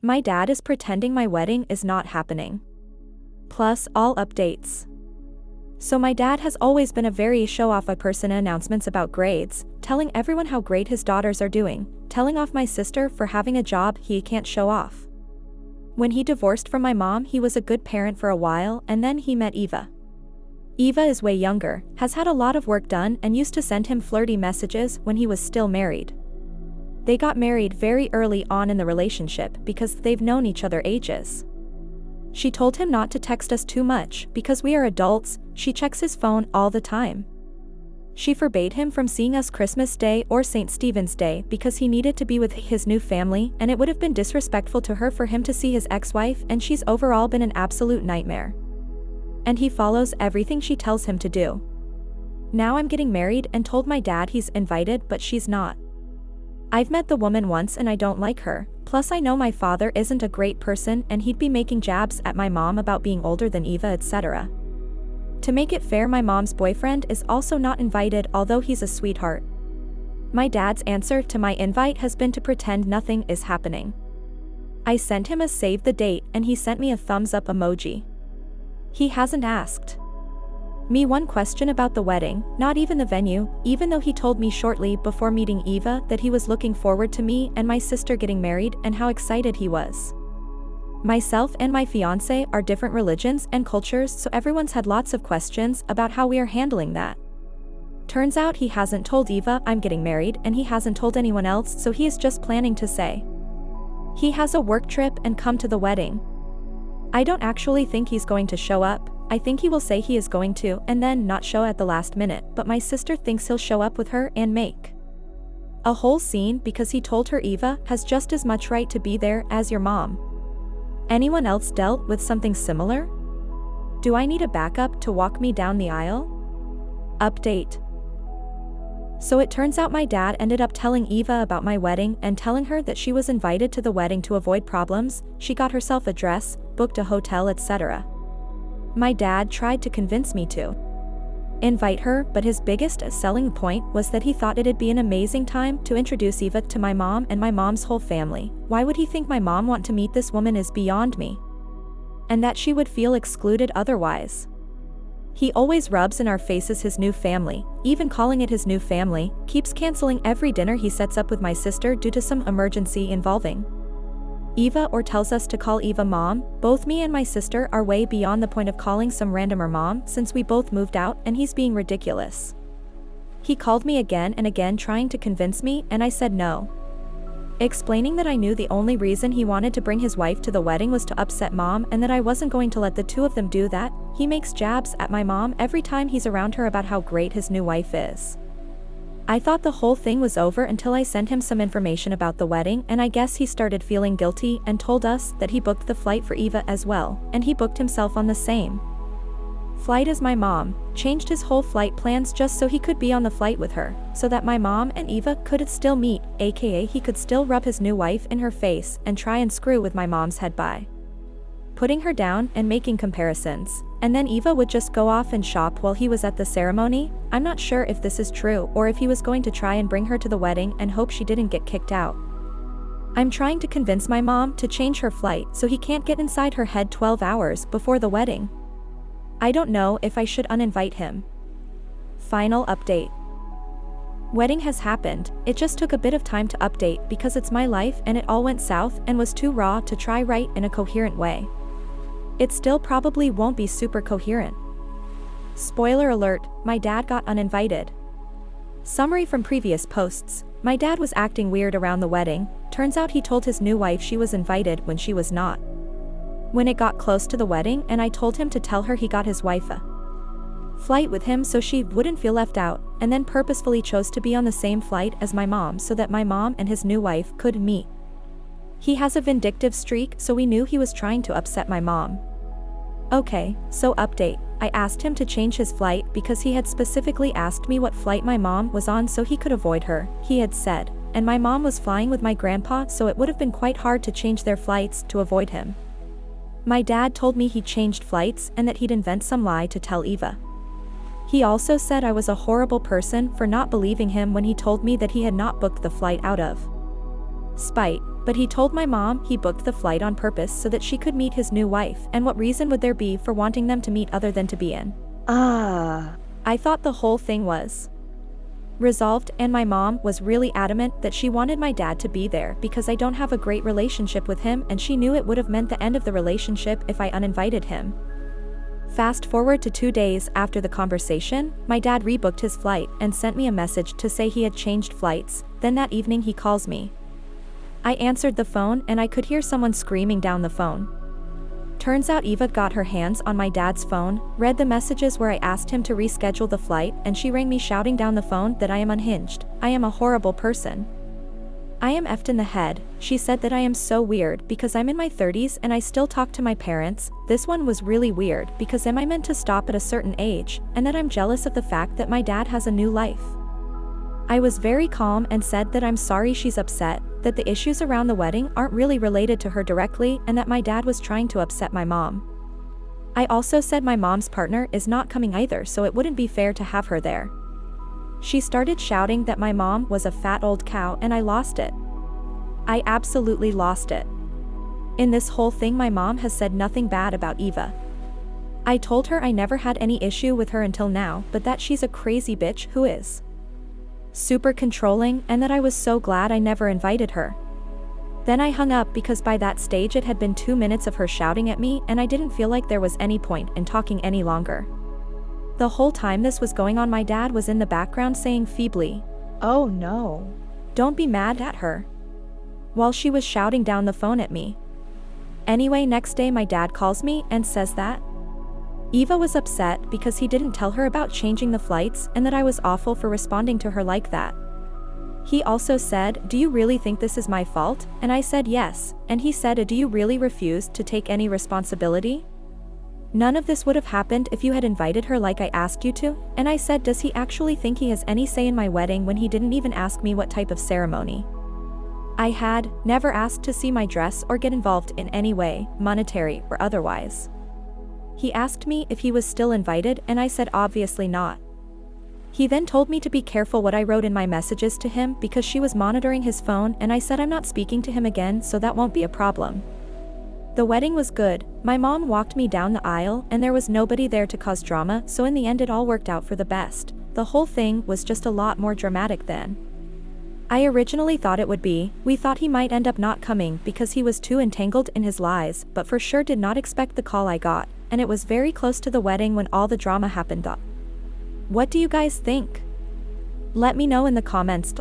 My dad is pretending my wedding is not happening. Plus, all updates. So my dad has always been a very show-off person. Announcements about grades, telling everyone how great his daughters are doing, telling off my sister for having a job he can't show off. When he divorced from my mom, he was a good parent for a while, and then he met Eva. Eva is way younger, has had a lot of work done, and used to send him flirty messages when he was still married. They got married very early on in the relationship because they've known each other ages. She told him not to text us too much because we are adults. She checks his phone all the time. She forbade him from seeing us Christmas Day or St. Stephen's Day because he needed to be with his new family, and it would have been disrespectful to her for him to see his ex-wife, and she's overall been an absolute nightmare. And he follows everything she tells him to do. Now I'm getting married and told my dad he's invited, but she's not. I've met the woman once and I don't like her, plus I know my father isn't a great person and he'd be making jabs at my mom about being older than Eva, etc. To make it fair, my mom's boyfriend is also not invited, although he's a sweetheart. My dad's answer to my invite has been to pretend nothing is happening. I sent him a save the date and he sent me a thumbs up emoji. He hasn't asked me one question about the wedding, not even the venue, even though he told me shortly before meeting Eva that he was looking forward to me and my sister getting married and how excited he was. Myself and my fiancé are different religions and cultures, so everyone's had lots of questions about how we are handling that. Turns out he hasn't told Eva I'm getting married and he hasn't told anyone else, so he is just planning to say he has a work trip and come to the wedding. I don't actually think he's going to show up. I think he will say he is going to and then not show at the last minute, but my sister thinks he'll show up with her and make a whole scene because he told her Eva has just as much right to be there as your mom. Anyone else dealt with something similar? Do I need a backup to walk me down the aisle? Update. So it turns out my dad ended up telling Eva about my wedding and telling her that she was invited to the wedding to avoid problems. She got herself a dress, booked a hotel, etc. My dad tried to convince me to invite her, but his biggest selling point was that he thought it'd be an amazing time to introduce Eva to my mom and my mom's whole family. Why would he think my mom want to meet this woman is beyond me. And that she would feel excluded otherwise. He always rubs in our faces his new family, even calling it his new family, keeps canceling every dinner he sets up with my sister due to some emergency involving Eva or tells us to call Eva mom. Both me and my sister are way beyond the point of calling some randomer mom since we both moved out, and he's being ridiculous. He called me again and again trying to convince me, and I said no. Explaining that I knew the only reason he wanted to bring his wife to the wedding was to upset mom and that I wasn't going to let the two of them do that. He makes jabs at my mom every time he's around her about how great his new wife is. I thought the whole thing was over until I sent him some information about the wedding, and I guess he started feeling guilty and told us that he booked the flight for Eva as well, and he booked himself on the same flight as my mom, changed his whole flight plans just so he could be on the flight with her, so that my mom and Eva could still meet, aka he could still rub his new wife in her face and try and screw with my mom's head by putting her down and making comparisons. And then Eva would just go off and shop while he was at the ceremony. I'm not sure if this is true or if he was going to try and bring her to the wedding and hope she didn't get kicked out. I'm trying to convince my mom to change her flight so he can't get inside her head 12 hours before the wedding. I don't know if I should uninvite him. Final update. Wedding has happened. It just took a bit of time to update because it's my life and it all went south and was too raw to try write in a coherent way. It still probably won't be super coherent. Spoiler alert, my dad got uninvited. Summary from previous posts. My dad was acting weird around the wedding. Turns out he told his new wife she was invited when she was not. When it got close to the wedding and I told him to tell her he got his wife a flight with him so she wouldn't feel left out, and then purposefully chose to be on the same flight as my mom so that my mom and his new wife could meet. He has a vindictive streak, so we knew he was trying to upset my mom. Okay, so update. I asked him to change his flight because he had specifically asked me what flight my mom was on so he could avoid her, he had said, and my mom was flying with my grandpa, so it would have been quite hard to change their flights to avoid him. My dad told me he changed flights and that he'd invent some lie to tell Eva. He also said I was a horrible person for not believing him when he told me that he had not booked the flight out of spite. But he told my mom he booked the flight on purpose so that she could meet his new wife, and what reason would there be for wanting them to meet other than to be in? I thought the whole thing was resolved, and my mom was really adamant that she wanted my dad to be there because I don't have a great relationship with him, and she knew it would have meant the end of the relationship if I uninvited him. Fast forward to 2 days after the conversation, my dad rebooked his flight and sent me a message to say he had changed flights. Then that evening he calls me. I answered the phone and I could hear someone screaming down the phone. Turns out Eva got her hands on my dad's phone, read the messages where I asked him to reschedule the flight, and she rang me shouting down the phone that I am unhinged, I am a horrible person. I am effed in the head. She said that I am so weird because I'm in my 30s and I still talk to my parents. This one was really weird because am I meant to stop at a certain age, and that I'm jealous of the fact that my dad has a new life. I was very calm and said that I'm sorry she's upset, that the issues around the wedding aren't really related to her directly, and that my dad was trying to upset my mom. I also said my mom's partner is not coming either, so it wouldn't be fair to have her there. She started shouting that my mom was a fat old cow, and I lost it. I absolutely lost it. In this whole thing my mom has said nothing bad about Eva. I told her I never had any issue with her until now, but that she's a crazy bitch who is super controlling, and that I was so glad I never invited her. Then I hung up because by that stage it had been 2 minutes of her shouting at me, and I didn't feel like there was any point in talking any longer. The whole time this was going on, my dad was in the background saying feebly, "Oh no, don't be mad at her," while she was shouting down the phone at me. Anyway, next day my dad calls me and says that Eva was upset because he didn't tell her about changing the flights, and that I was awful for responding to her like that. He also said, "Do you really think this is my fault?" And I said yes, and he said, "Do you really refuse to take any responsibility? None of this would have happened if you had invited her like I asked you to." And I said, "Does he actually think he has any say in my wedding when he didn't even ask me what type of ceremony I had, never asked to see my dress or get involved in any way, monetary or otherwise?" He asked me if he was still invited, and I said obviously not. He then told me to be careful what I wrote in my messages to him because she was monitoring his phone, and I said I'm not speaking to him again, so that won't be a problem. The wedding was good. My mom walked me down the aisle and there was nobody there to cause drama, so in the end it all worked out for the best. The whole thing was just a lot more dramatic than I originally thought it would be. We thought he might end up not coming because he was too entangled in his lies, but for sure did not expect the call I got, and it was very close to the wedding when all the drama happened. What do you guys think? Let me know in the comments.